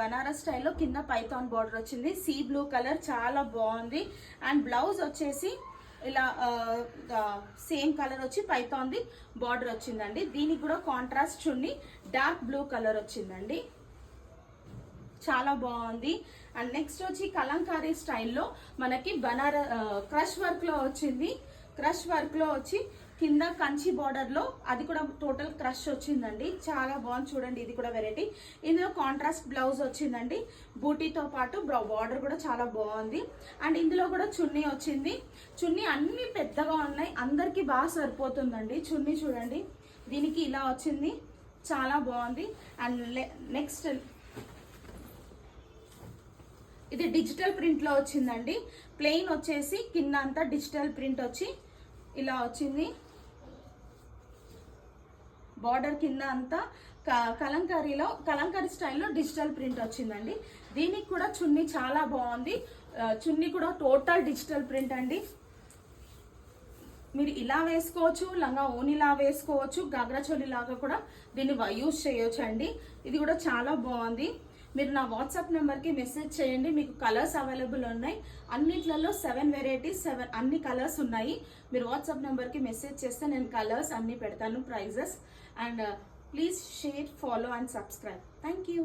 బనారస్ స్టైల్లో కింద Python border వచ్చింది. సీ బ్లూ కలర్ చాలా బాగుంది. అండ్ బ్లౌజ్ వచ్చేసి ఇలా సేమ్ కలర్ వచ్చి పైథాన్ది బార్డర్ వచ్చిందండి. దీనికి కూడా కాంట్రాస్ట్ చున్నీ డార్క్ బ్లూ కలర్ వచ్చిందండి, చాలా బాగుంది. అండ్ నెక్స్ట్ వచ్చి కలంకారీ స్టైల్లో మనకి క్రష్ వర్క్ లో వచ్చింది. క్రష్ వర్క్ లో వచ్చి కింద కంచి బార్డర్ లో అది కూడా టోటల్ క్రష్ వచ్చిందండి, చాలా బాగుంది. చూడండి ఇది కూడా వెరైటీ. ఇందులో కాంట్రాస్ట్ బ్లౌజ్ వచ్చిందండి, బూటీతో పాటు బార్డర్ కూడా చాలా బాగుంది. అండ్ ఇందులో కూడా చున్నీ వచ్చింది. చున్నీ అన్ని పెద్దగా ఉన్నాయి, అందరికి బాగా సరిపోతుందండి. చున్నీ చూడండి దీనికి ఇలా వచ్చింది, చాలా బాగుంది. అండ్ నెక్స్ట్ ఇది డిజిటల్ ప్రింట్ లో వచ్చిందండి. ప్లెయిన్ వచ్చేసి కింద అంతా డిజిటల్ ప్రింట్ వచ్చి ఇలా వచ్చింది. బార్డర్ కింద అంతా కలంకారీ స్టైల్లో డిజిటల్ ప్రింట్ వచ్చిందండి. దీనికి కూడా చున్నీ చాలా బాగుంది. చున్నీ కూడా టోటల్ డిజిటల్ ప్రింట్ అండి. మీరు ఇలా వేసుకోవచ్చు, లంగా ఓనిలా వేసుకోవచ్చు, గాగ్రా చోలి లాగా కూడా దీన్ని యూజ్ చేయొచ్చు అండి. ఇది కూడా చాలా బాగుంది. మీరు నా వాట్సాప్ నెంబర్కి మెసేజ్ చేయండి, మీకు కలర్స్ అవైలబుల్ ఉన్నాయి. అన్నిట్లలో 7 వెరైటీస్, 7 అన్ని కలర్స్ ఉన్నాయి. మీరు వాట్సాప్ నెంబర్కి మెసేజ్ చేస్తే నేను కలర్స్ అన్ని పెడతాను, prizes. And please share, follow and subscribe. Thank you.